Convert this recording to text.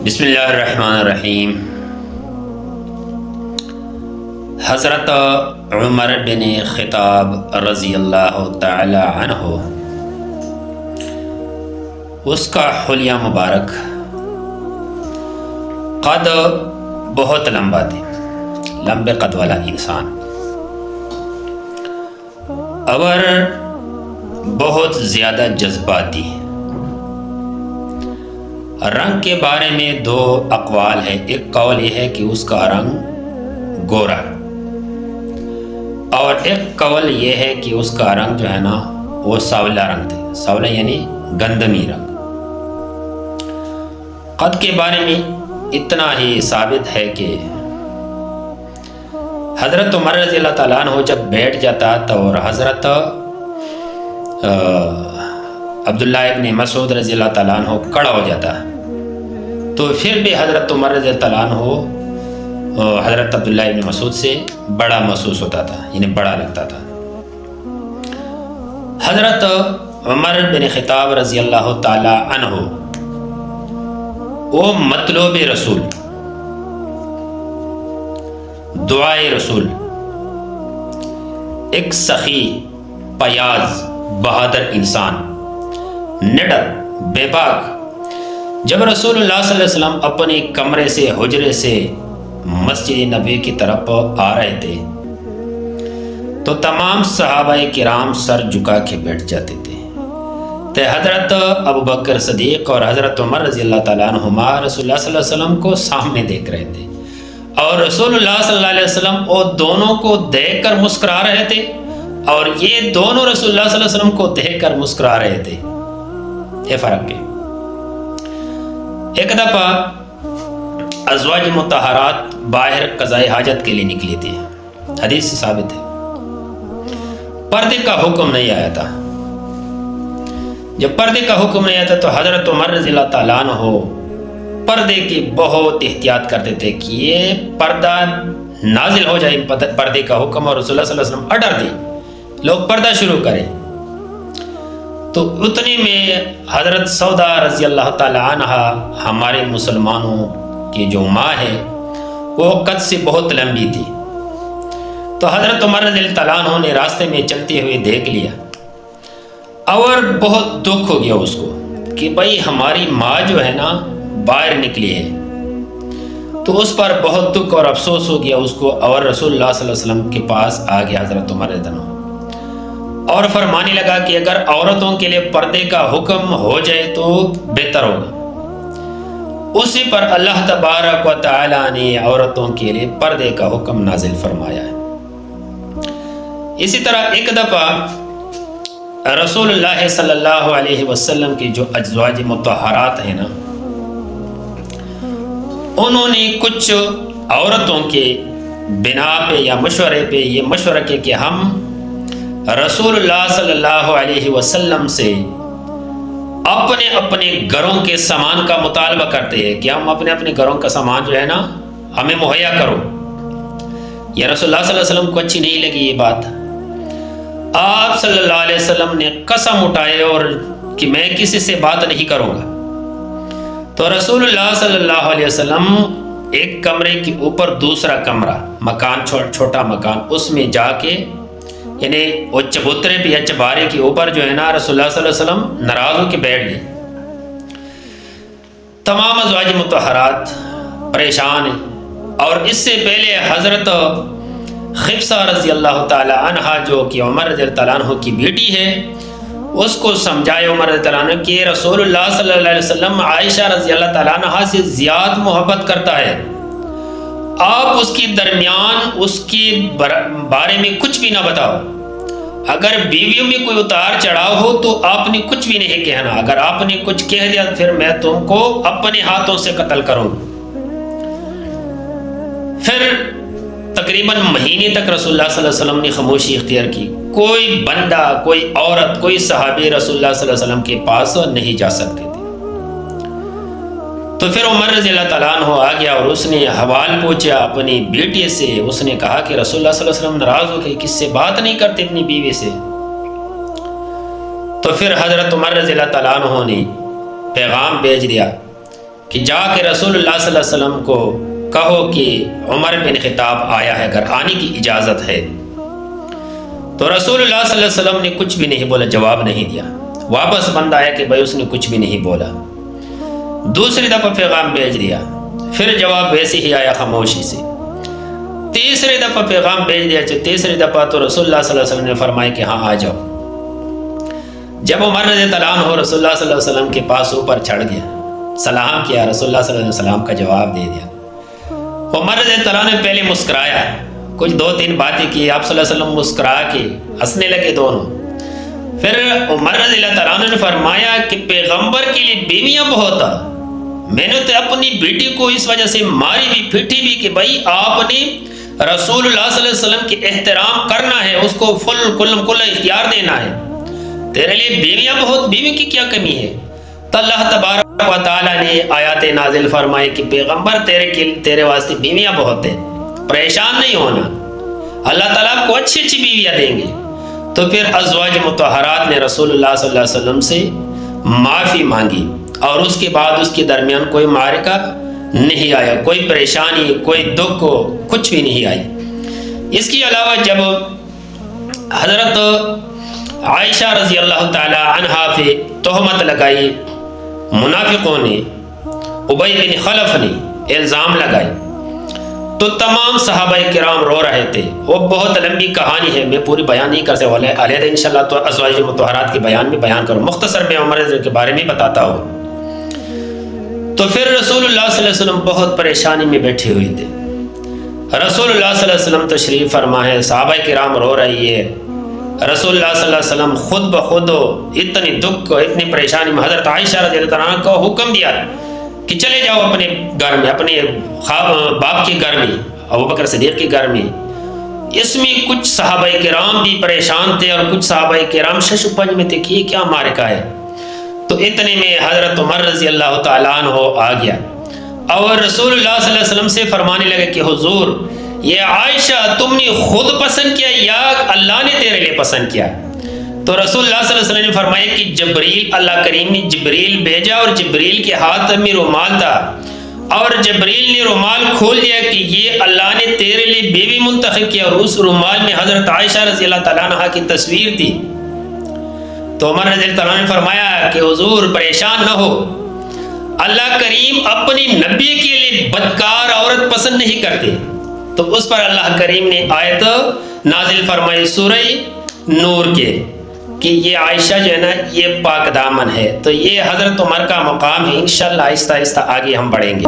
بسم اللہ الرحمن الرحیم۔ حضرت عمر بن خطاب رضی اللہ تعالی عنہ، اس کا حلیہ مبارک قد بہت لمبا تھے، لمبے قد والا انسان، اور بہت زیادہ جذباتی۔ رنگ کے بارے میں دو اقوال ہیں۔ ایک قول یہ ہے کہ اس کا رنگ گورا، اور ایک قول یہ ہے کہ اس کا رنگ جو ہے نا وہ سانولا رنگ تھے، سانولا یعنی گندمی رنگ۔ قد کے بارے میں اتنا ہی ثابت ہے کہ حضرت عمر رضی اللہ تعالیٰ عنہ جب بیٹھ جاتا تھا اور حضرت عبداللہ ابن مسعود رضی اللہ تعالیٰ عنہ کھڑا ہو جاتا، تو پھر بھی حضرت عمر رضی اللہ تعالیٰ عنہ حضرت عبداللہ ابن مسعود سے بڑا محسوس ہوتا تھا، یعنی بڑا لگتا تھا۔ حضرت عمر بن خطاب رضی اللہ تعالیٰ عنہ وہ مطلوب رسول، دعائے رسول، ایک سخی، پیاز، بہادر انسان، نڈر، بے باک۔ جب رسول اللہ صلی اللہ علیہ وسلم اپنے کمرے سے، حجرے سے مسجد نبوی کی طرف آ رہے تھے تو تمام صحابہ کرام سر جھکا کے بیٹھ جاتے تھے۔ تو حضرت ابوبکر صدیق اور حضرت عمر رضی اللہ تعالیٰ عنہما رسول اللہ صلی اللہ علیہ وسلم کو سامنے دیکھ رہے تھے، اور رسول اللہ صلی اللہ علیہ وسلم وہ دونوں کو دیکھ کر مسکرا رہے تھے، اور یہ دونوں رسول اللہ صلی اللہ علیہ وسلم کو دیکھ کر مسکرا رہے تھے۔ یہ فرق ہے۔ ایک دفعہ ازواج مطہرات باہر قضاء حاجت کے لیے نکلی تھی، حدیث سے ثابت ہے۔ پردے کا حکم نہیں آیا تھا۔ جب پردے کا حکم نہیں آیا تھا تو حضرت عمر رضی اللہ تعالیٰ عنہ پردے کی بہت احتیاط کرتے تھے کہ یہ پردہ نازل ہو جائے، پردے کا حکم، اور رسول اللہ صلی اللہ علیہ وسلم آرڈر دے لوگ پردہ شروع کریں۔ تو اتنے میں حضرت سودا رضی اللہ تعالی عنہ، ہمارے مسلمانوں کی جو ماں ہے، وہ قد سے بہت لمبی تھی، تو حضرت عمر رضی اللہ تعالیٰ عنہ نے راستے میں چلتے ہوئے دیکھ لیا، اور بہت دکھ ہو گیا اس کو کہ بھائی ہماری ماں جو ہے نا باہر نکلی ہے، تو اس پر بہت دکھ اور افسوس ہو گیا اس کو، اور رسول اللہ صلی اللہ علیہ وسلم کے پاس آ گیا حضرت عمر رضی اللہ عنہ، اور فرمانے لگا کہ اگر عورتوں کے لیے پردے کا حکم ہو جائے تو بہتر ہوگا۔ اسی پر اللہ تبارک و تعالی نے عورتوں کے لیے پردے کا حکم نازل فرمایا ہے۔ اسی طرح ایک دفعہ رسول اللہ صلی اللہ علیہ وسلم کی جو ازواج مطہرات ہیں نا، انہوں نے کچھ عورتوں کے بنا پہ یا مشورے پہ یہ مشورہ کیا کہ ہم رسول اللہ صلی اللہ علیہ وسلم سے اپنے اپنے گھروں کے سامان کا مطالبہ کرتے ہیں کہ ہم اپنے اپنے گھروں کا سامان جو ہے نا ہمیں مہیا کرو۔ یہ رسول اللہ صلی اللہ علیہ وسلم کو اچھی نہیں لگی یہ بات۔ آپ صلی اللہ علیہ وسلم نے قسم اٹھائے اور کہ میں کسی سے بات نہیں کروں گا۔ تو رسول اللہ صلی اللہ علیہ وسلم ایک کمرے کے اوپر دوسرا کمرہ، مکان، چھوٹا مکان، اس میں جا کے، یعنی وہ چبوترے پہ یا چبارے کے اوپر جو ہے نا رسول اللہ صلی اللہ علیہ وسلم ناراض ہو کے بیٹھ گئے۔ تمام ازواج مطہرات پریشان ہیں، اور اس سے پہلے حضرت حفصہ رضی اللہ تعالی عنہ جو کہ عمر رضی اللہ تعالیٰ عنہ کی بیٹی ہے، اس کو سمجھائے عمر رضی اللہ عنہ کہ رسول اللہ صلی اللہ علیہ وسلم عائشہ رضی اللہ تعالیٰ عنہ سے زیادہ محبت کرتا ہے، آپ اس کے درمیان اس کے بارے میں کچھ بھی نہ بتاؤ۔ اگر بیویوں میں کوئی اتار چڑھاؤ ہو تو آپ نے کچھ بھی نہیں کہنا، اگر آپ نے کچھ کہہ دیا پھر میں تم کو اپنے ہاتھوں سے قتل کروں۔ پھر تقریباً مہینے تک رسول اللہ صلی اللہ علیہ وسلم نے خاموشی اختیار کی، کوئی بندہ، کوئی عورت، کوئی صحابی رسول اللہ صلی اللہ علیہ وسلم کے پاس نہیں جا سکتے تھے۔ تو پھر عمر رضی اللہ تعالیٰ عنہ آ گیا اور اس نے حوال پوچھا اپنی بیٹی سے، اس نے کہا کہ رسول اللہ صلی اللہ علیہ وسلم ناراض ہو گئے، کس سے بات نہیں کرتے اپنی بیوی سے۔ تو پھر حضرت عمر رضی اللہ تعالیٰ عنہ نے پیغام بھیج دیا کہ جا کے رسول اللہ صلی اللہ علیہ وسلم کو کہو کہ عمر بن خطاب آیا ہے، اگر آنے کی اجازت ہے۔ تو رسول اللہ صلی اللہ علیہ وسلم نے کچھ بھی نہیں بولا، جواب نہیں دیا۔ واپس بند آیا کہ بھائی اس نے کچھ بھی نہیں بولا۔ دوسری دفعہ پیغام بھیج دیا، پھر جواب ویسے ہی آیا خاموشی سے۔ تیسری دفعہ پیغام بھیج دیا، تیسری دفعہ تو رسول اللہ صلی اللہ علیہ وسلم نے فرمایا کہ ہاں آ جاؤ۔ جب عمر رضی اللہ عنہ رسول اللہ صلی اللہ علیہ وسلم کے پاس اوپر چڑھ گیا، سلام کیا، رسول اللہ صلی اللہ علیہ وسلم کا جواب دے دیا۔ عمر رضی اللہ عنہ نے پہلے مسکرایا، کچھ 2-3 باتیں کی، آپ صلی اللہ علیہ وسلم مسکرا کے ہنسنے لگے دونوں۔ پھر عمر رضی اللہ عنہ نے فرمایا کہ پیغمبر کے لیے بیویاں بہت ہیں، میں نے تو اپنی بیٹی کو اس وجہ سے ماری بھی پھٹی بھی کہ بھائی آپ نے رسول اللہ صلی اللہ علیہ وسلم کی احترام کرنا ہے، اس کو کل اختیار دینا ہے، تیرے لیے بیویاں بہت، بیوی کی کیا کمی ہے؟ تو اللہ تبارک و تعالیٰ نے آیات نازل فرمائے کہ پیغمبر تیرے واسطے بیویاں بہت ہیں، پریشان نہیں ہونا، اللہ تعالیٰ کو اچھی اچھی بیویاں دیں گے۔ تو پھر ازواج مطہرات نے رسول اللہ صلی اللہ علیہ وسلم سے معافی مانگی، اور اس کے بعد اس کے درمیان کوئی معرکہ نہیں آیا، کوئی پریشانی، کوئی دکھ، کچھ بھی نہیں آئی۔ اس کے علاوہ جب حضرت عائشہ رضی اللہ تعالی عنہا پہ تہمت لگائی منافقوں نے، ابی بن خلف نے الزام لگائی، تو تمام صحابہ کرام رو رہے تھے۔ وہ بہت لمبی کہانی ہے، میں پوری بیان نہیں کر سکتا، علیحدہ انشاءاللہ تو ازواج مطہرات کے بیان میں بیان کروں، مختصر میں عمر کے بارے میں بتاتا ہوں۔ تو پھر رسول اللہ صلی اللہ علیہ وسلم بہت پریشانی میں بیٹھے ہوئے تھے۔ رسول اللہ صلی اللہ علیہ وسلم تشریف فرما ہے، صحابہ کرام رو رہی ہے، رسول اللہ صلی اللہ علیہ وسلم خود بخود اتنی دکھ، اتنی پریشانی میں حضرت عائشہ رضی اللہ عنہا کو حکم دیا کہ چلے جاؤ اپنے گھر میں، اپنے باپ کے گھر میں، ابوبکر صدیق کے گھر میں۔ اس میں کچھ صحابہ کرام بھی پریشان تھے اور کچھ صحابہ کرام شش و پنج میں تھے کہ یہ کیا معرکہ ہے۔ تو اتنے میں حضرت عمر رضی اللہ تعالیٰ عنہ آ گیا اور رسول اللہ صلی اللہ علیہ وسلم سے فرمانے لگے کہ حضور، یہ عائشہ تم نے خود پسند کیا یا اللہ نے تیرے لیے پسند کیا؟ تو رسول اللہ صلی اللہ علیہ وسلم نے فرمایا کہ جبریل، اللہ کریم نے جبریل بھیجا اور جبریل کے ہاتھ میں رومال تھا، اور جبریل نے رومال کھول دیا کہ یہ اللہ نے تیرے لیے بیوی منتخب کیا، اور اس رومال میں حضرت عائشہ رضی اللہ تعالیٰ عنہ کی تصویر تھی۔ تو عمر رضی اللہ عنہ نے فرمایا کہ حضور پریشان نہ ہو، اللہ کریم اپنی نبی کے لیے بدکار عورت پسند نہیں کرتے۔ تو اس پر اللہ کریم نے آیت نازل فرمائی سورہ نور کے کہ یہ عائشہ جو ہے نا یہ پاک دامن ہے۔ تو یہ حضرت عمر کا مقام ہے، انشاءاللہ آہستہ آہستہ آگے ہم بڑھیں گے۔